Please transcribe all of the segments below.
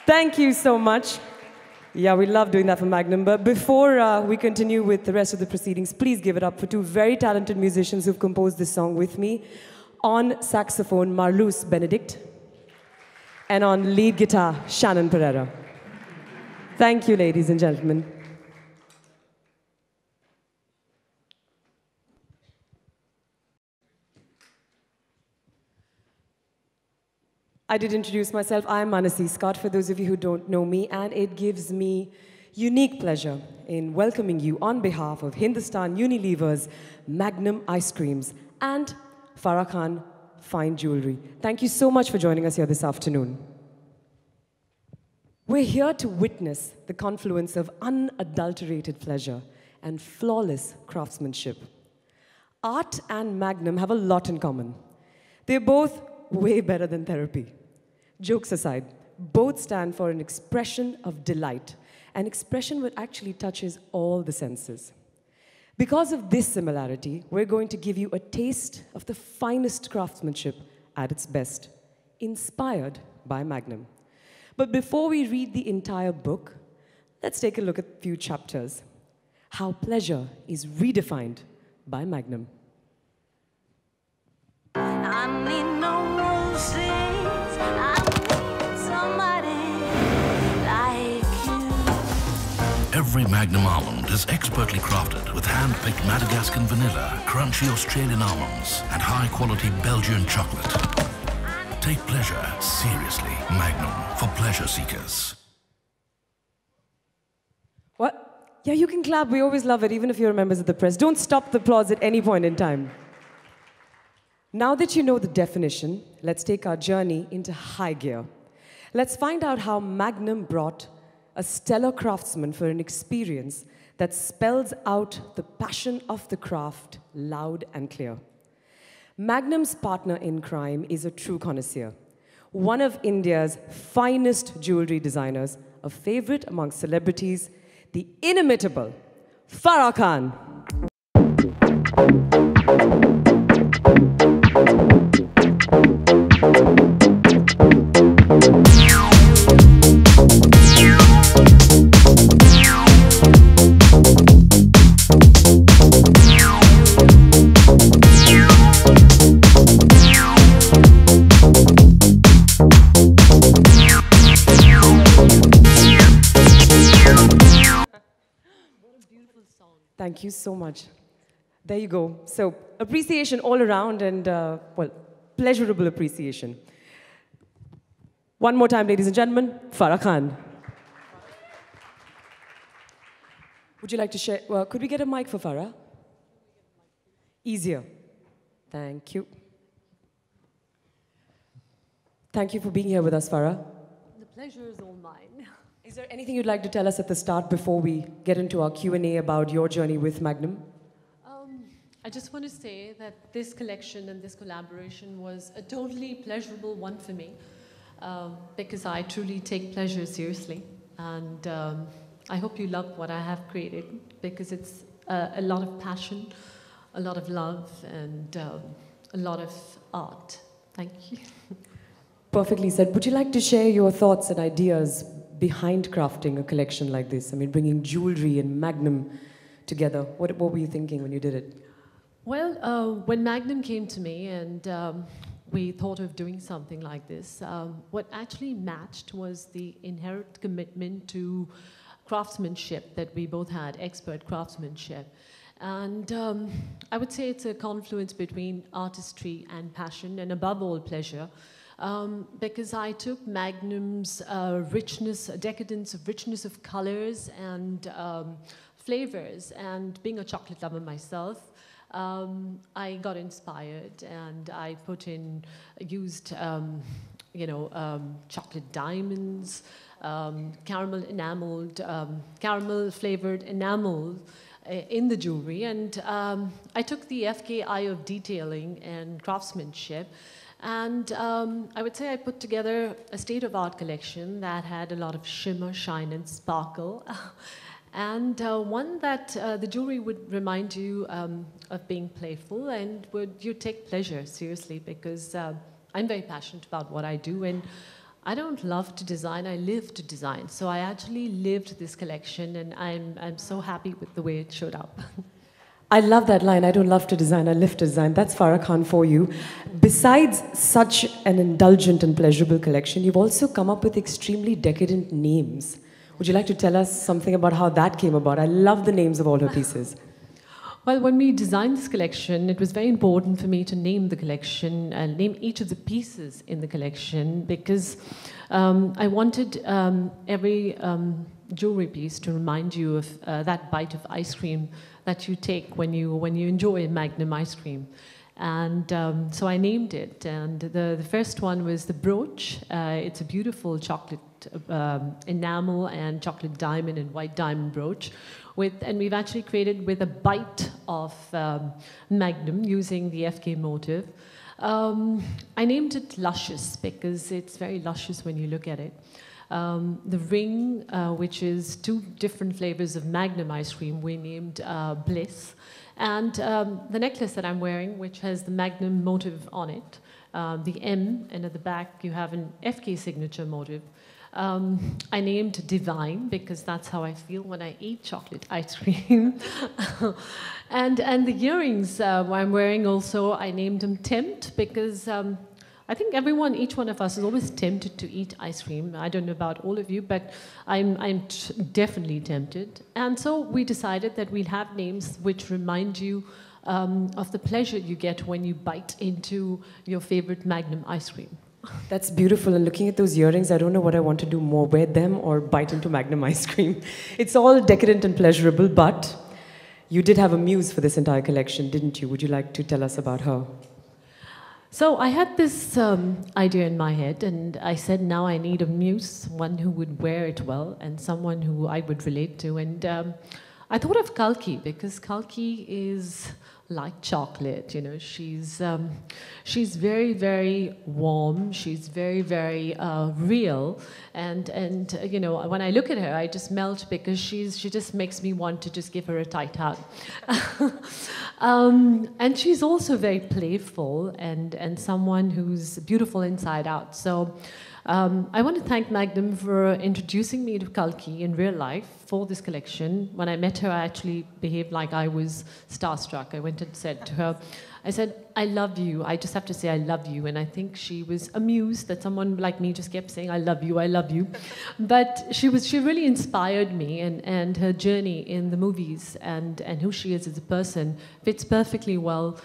Thank you so much. Yeah, we love doing that for Magnum. But before we continue with the rest of the proceedings, please give it up for two very talented musicians who've composed this song with me. On saxophone, Marluz Benedict. And on lead guitar, Shannon Pereira. Thank you, ladies and gentlemen. I did introduce myself. I'm Manasi Scott, for those of you who don't know me, and it gives me unique pleasure in welcoming you on behalf of Hindustan Unilever's Magnum Ice Creams and Farah Khan Fine Jewelry. Thank you so much for joining us here this afternoon. We're here to witness the confluence of unadulterated pleasure and flawless craftsmanship. Art and Magnum have a lot in common. They're both way better than therapy. Jokes aside, both stand for an expression of delight, an expression that actually touches all the senses. Because of this similarity, we're going to give you a taste of the finest craftsmanship at its best, inspired by Magnum. But before we read the entire book, let's take a look at a few chapters. How pleasure is redefined by Magnum. I need no roses, I need somebody like you. Every Magnum almond is expertly crafted with hand-picked Madagascan vanilla, crunchy Australian almonds, and high-quality Belgian chocolate. Take pleasure seriously. Magnum, for pleasure seekers. What? Yeah, you can clap. We always love it, even if you're members of the press. Don't stop the applause at any point in time. Now that you know the definition, let's take our journey into high gear. Let's find out how Magnum brought a stellar craftsman for an experience that spells out the passion of the craft loud and clear. Magnum's partner in crime is a true connoisseur, one of India's finest jewelry designers, a favorite amongst celebrities, the inimitable Farah Khan. Thank you so much. There you go. So, appreciation all around and, well, pleasurable appreciation. One more time, ladies and gentlemen, Farah Khan. Would you like to share? Well, could we get a mic for Farah? Easier. Thank you. Thank you for being here with us, Farah. The pleasure is all mine. Is there anything you'd like to tell us at the start before we get into our Q&A about your journey with Magnum? I just want to say that this collection and this collaboration was a totally pleasurable one for me because I truly take pleasure seriously. And I hope you love what I have created because it's a lot of passion, a lot of love, and a lot of art. Thank you. Perfectly said. Would you like to share your thoughts and ideas behind crafting a collection like this? I mean, bringing jewelry and Magnum together. What were you thinking when you did it? Well, when Magnum came to me and we thought of doing something like this, what actually matched was the inherent commitment to craftsmanship that we both had, expert craftsmanship. And I would say it's a confluence between artistry and passion, and above all, pleasure. Because I took Magnum's richness, decadence of richness of colors and flavors, and being a chocolate lover myself, I got inspired and I used chocolate diamonds, caramel enameled, caramel flavored enamel in the jewelry, and I took the FKI of detailing and craftsmanship. And I would say I put together a state-of-art collection that had a lot of shimmer, shine, and sparkle. And one that the jewelry would remind you of being playful and you take pleasure seriously because I'm very passionate about what I do, and I don't love to design, I live to design. So I actually lived this collection, and I'm so happy with the way it showed up. I love that line, I don't love to design, I live to design. That's Farah Khan for you. Besides such an indulgent and pleasurable collection, you've also come up with extremely decadent names. Would you like to tell us something about how that came about? I love the names of all her pieces. Well, when we designed this collection, it was very important for me to name the collection and name each of the pieces in the collection, because I wanted every jewelry piece to remind you of that bite of ice cream that you take when you enjoy Magnum ice cream. And so I named it. And the first one was the brooch. It's a beautiful chocolate enamel and chocolate diamond and white diamond brooch. And we've actually created with a bite of Magnum using the FK motive. I named it Luscious because it's very luscious when you look at it. The ring, which is 2 different flavors of Magnum ice cream, we named Bliss. And the necklace that I'm wearing, which has the Magnum motive on it, the M, and at the back you have an FK signature motive. I named Divine because that's how I feel when I eat chocolate ice cream. and the earrings I'm wearing also, I named them Tempt because I think each one of us is always tempted to eat ice cream. I don't know about all of you, but I'm definitely tempted. And so we decided that we'll have names which remind you of the pleasure you get when you bite into your favorite Magnum ice cream. That's beautiful, and looking at those earrings, I don't know what I want to do more, wear them or bite into Magnum ice cream. It's all decadent and pleasurable, but you did have a muse for this entire collection, didn't you? Would you like to tell us about her? So I had this idea in my head, and I said, now I need a muse, one who would wear it well, and someone who I would relate to. And I thought of Kalki, because Kalki is like chocolate, you know. She's very, very warm. She's very, very real, and you know, when I look at her, I just melt because she just makes me want to just give her a tight hug. And she's also very playful and someone who's beautiful inside out. So I want to thank Magnum for introducing me to Kalki in real life for this collection. When I met her, I actually behaved like I was starstruck. I went and said to her, I said, I love you. I just have to say I love you. And I think she was amused that someone like me just kept saying, I love you, I love you. But she really inspired me, and her journey in the movies and who she is as a person fits perfectly well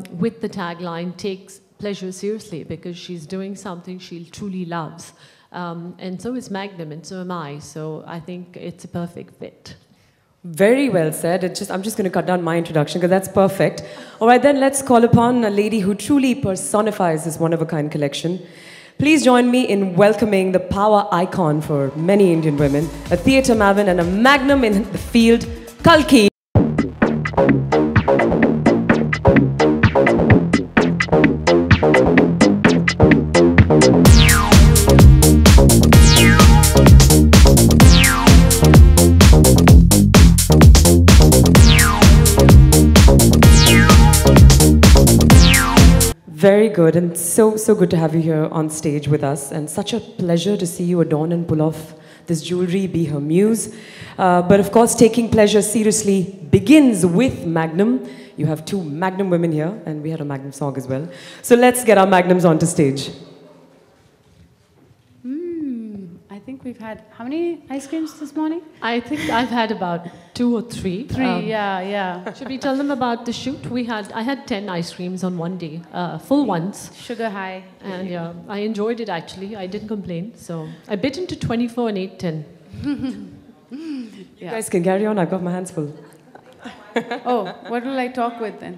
with the tagline, takes pleasure seriously, because she's doing something she truly loves. And so is Magnum, and so am I. So I think it's a perfect fit. Very well said. I'm just going to cut down my introduction because that's perfect. All right, then let's call upon a lady who truly personifies this one-of-a-kind collection. Please join me in welcoming the power icon for many Indian women, a theatre maven and a Magnum in the field, Kalki. Very good, and so good to have you here on stage with us, and such a pleasure to see you adorn and pull off this jewelry, be her muse. But of course, taking pleasure seriously begins with Magnum. You have 2 Magnum women here, and we had a Magnum song as well. So let's get our Magnums onto stage. I think we've had, how many ice creams this morning? I think I've had about 2 or 3. 3, yeah. Should we tell them about the shoot? I had 10 ice creams on one day, full ones. Sugar high. And yeah, I enjoyed it actually. I didn't complain. So I bit into 24 and ate 10. You guys can carry on. I've got my hands full. Oh, what will I talk with then?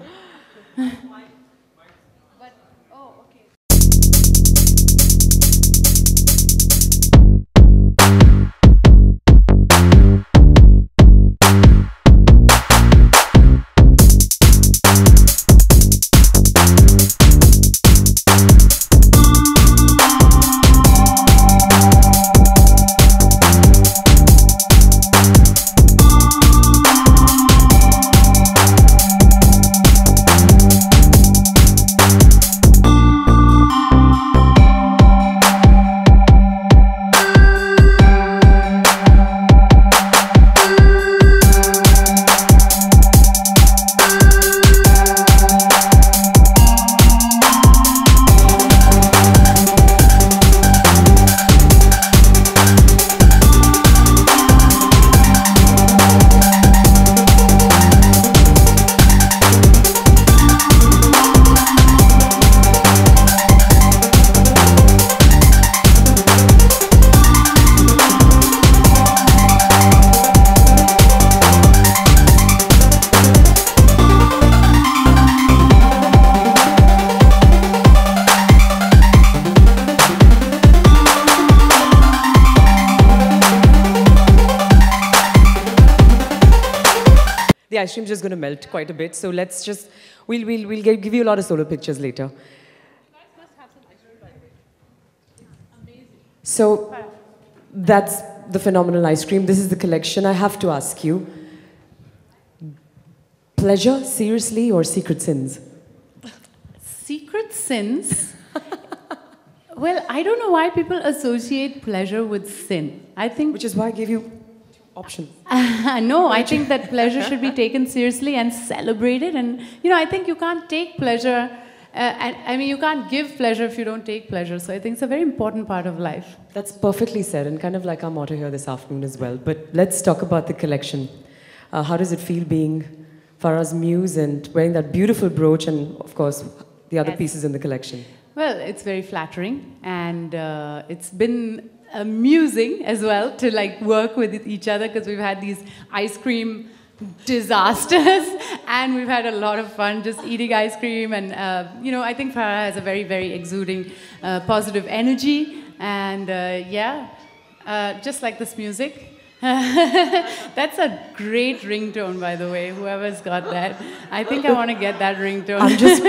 the ice cream's just going to melt quite a bit. So let's just, we'll give you a lot of solo pictures later. So that's the phenomenal ice cream. This is the collection. I have to ask you, pleasure, seriously, or secret sins? Secret sins? Well, I don't know why people associate pleasure with sin. I think... Which is why I gave you options. No, I think that pleasure should be taken seriously and celebrated. And, you know, I think you can't take pleasure... I mean, you can't give pleasure if you don't take pleasure. So I think it's a very important part of life. That's perfectly said, and kind of like our motto here this afternoon as well. But let's talk about the collection. How does it feel being Farah's muse and wearing that beautiful brooch and, of course, the other pieces in the collection? Well, it's very flattering, and it's been amusing as well to like work with each other, because we've had these ice cream disasters and we've had a lot of fun just eating ice cream. And you know, I think Farah has a very, very exuding positive energy, and just like this music. That's a great ringtone, by the way, whoever's got that. I think I want to get that ringtone. I'm just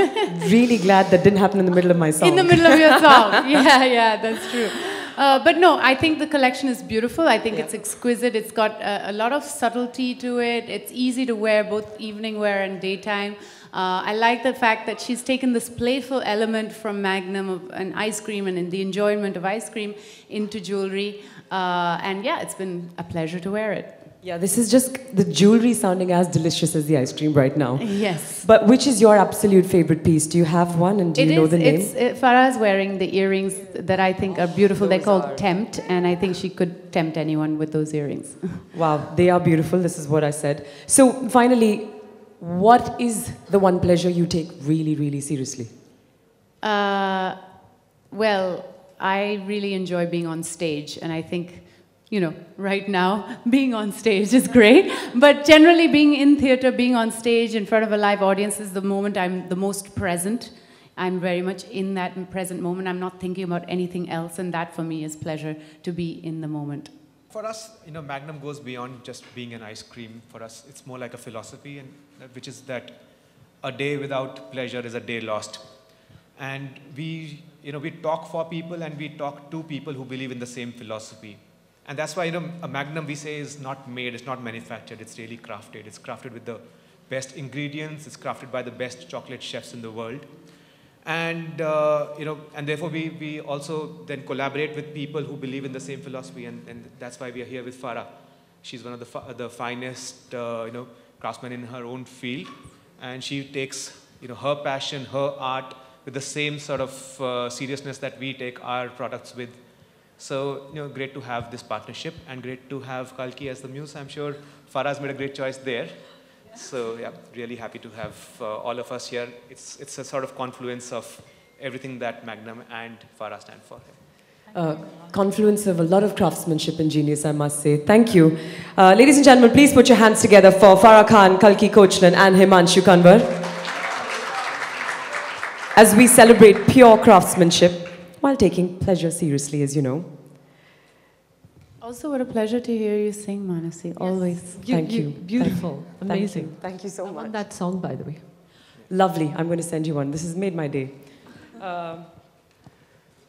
really glad that didn't happen in the middle of my song. In the middle of your song. Yeah, that's true. But no, I think the collection is beautiful. I think it's exquisite. It's got a lot of subtlety to it. It's easy to wear, both evening wear and daytime. I like the fact that she's taken this playful element from Magnum and ice cream and in the enjoyment of ice cream into jewelry. And yeah, it's been a pleasure to wear it. Yeah, this is just the jewelry sounding as delicious as the ice cream right now. Yes. But which is your absolute favorite piece? Do you have one, and do you know the name? Farah's wearing the earrings that I think are beautiful. They're called Tempt, and I think she could tempt anyone with those earrings. Wow, they are beautiful. This is what I said. So finally, what is the one pleasure you take really, really seriously? Well, I really enjoy being on stage, and I think, you know, right now, being on stage is great. But generally, being in theatre, being on stage in front of a live audience is the moment I'm the most present. I'm very much in that present moment. I'm not thinking about anything else, and that for me is pleasure, to be in the moment. For us, you know, Magnum goes beyond just being an ice cream. For us, it's more like a philosophy, and which is that a day without pleasure is a day lost. And we talk for people, and we talk to people who believe in the same philosophy. And that's why, you know, a Magnum, we say, is not made, it's not manufactured, it's really crafted. It's crafted with the best ingredients, it's crafted by the best chocolate chefs in the world. And, you know, and therefore we also then collaborate with people who believe in the same philosophy, and that's why we are here with Farah. She's one of the finest, you know, craftsmen in her own field, and she takes, you know, her passion, her art, with the same sort of seriousness that we take our products with. So, you know, great to have this partnership, and great to have Kalki as the muse. I'm sure Farah's made a great choice there. So, yeah, really happy to have all of us here. It's a sort of confluence of everything that Magnum and Farah stand for. Confluence of a lot of craftsmanship and genius, I must say. Thank you. Ladies and gentlemen, please put your hands together for Farah Khan, Kalki Kochlan, and Himanshu Kanwar, as we celebrate pure craftsmanship while taking pleasure seriously, as you know. Also, what a pleasure to hear you sing, Manasi. Always. Thank you. Beautiful. Amazing. Thank you so much. I want that song, by the way. Lovely. I'm going to send you one. This has made my day.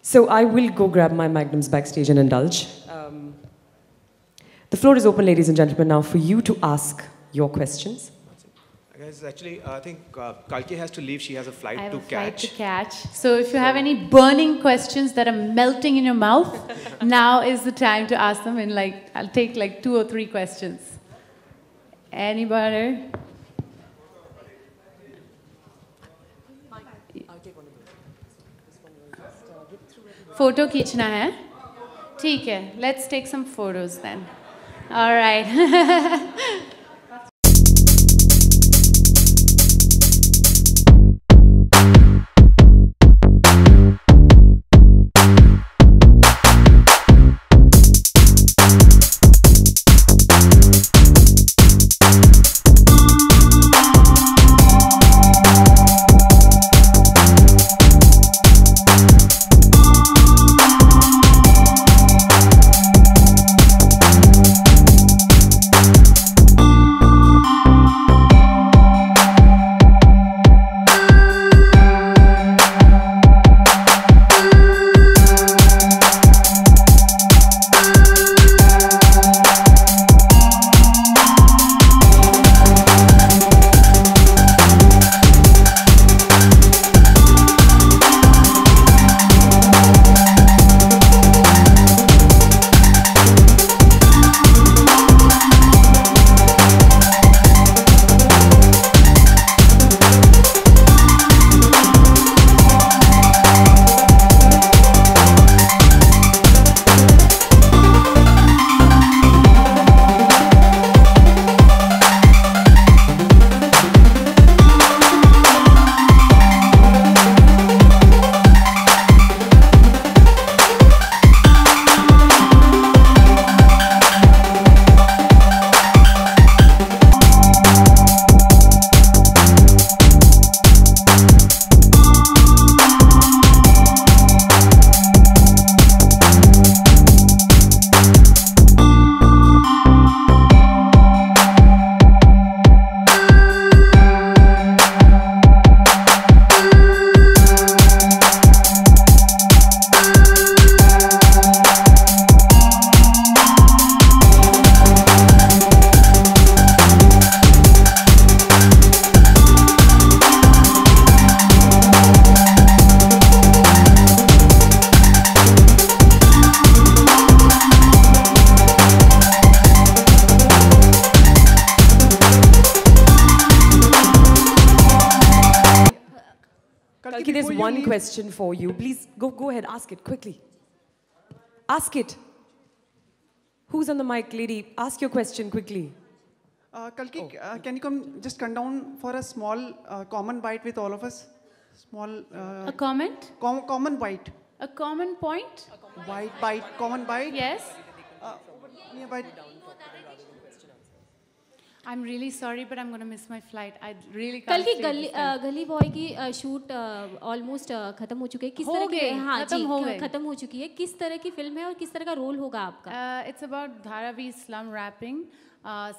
So I will go grab my Magnums backstage and indulge. The floor is open, ladies and gentlemen, now for you to ask your questions. Guys, actually, I think Kalki has to leave. She has a flight I have to a flight catch. to catch. So if you have any burning questions that are melting in your mouth, now is the time to ask them. And like, I'll take like 2 or 3 questions. Anybody? Photo खींचना है? ठीक है. Let's take some photos then. All right. one question for you. Please go ahead, ask it quickly. Ask it. Who's on the mic, lady? Ask your question quickly. Kalki, can you come down for a small common bite with all of us? Small. A comment? Common bite. A common point? Bite. Common bite. Yes. Nearby. I'm really sorry, but I'm going to miss my flight. I really कल can't की stay this time. गली boy की shoot almost खत्म हो चुके हैं किस तरह के हाँ जी खत्म हो चुकी है किस तरह की फिल्म है और किस तरह का रोल होगा आपका It's about Dharavi slum rapping.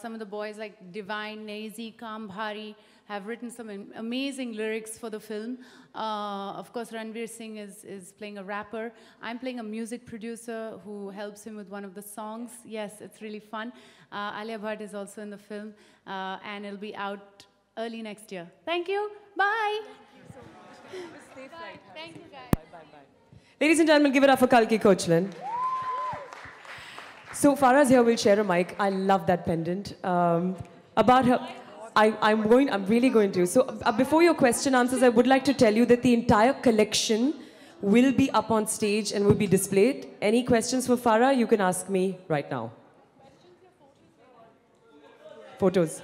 Some of the boys like Divine, Nazy, Kambhari have written some amazing lyrics for the film. Of course, Ranveer Singh is playing a rapper. I'm playing a music producer who helps him with one of the songs. Yes, it's really fun. Alia Bhatt is also in the film, and it'll be out early next year. Thank you. Bye. Thank you, guys. Bye. Ladies and gentlemen, give it up for Kalki Koechlin. So Farah's here, we'll share a mic. I love that pendant. About her, I'm really going to. So before your question answers, I would like to tell you that the entire collection will be up on stage and will be displayed. Any questions for Farah, you can ask me right now. Photos.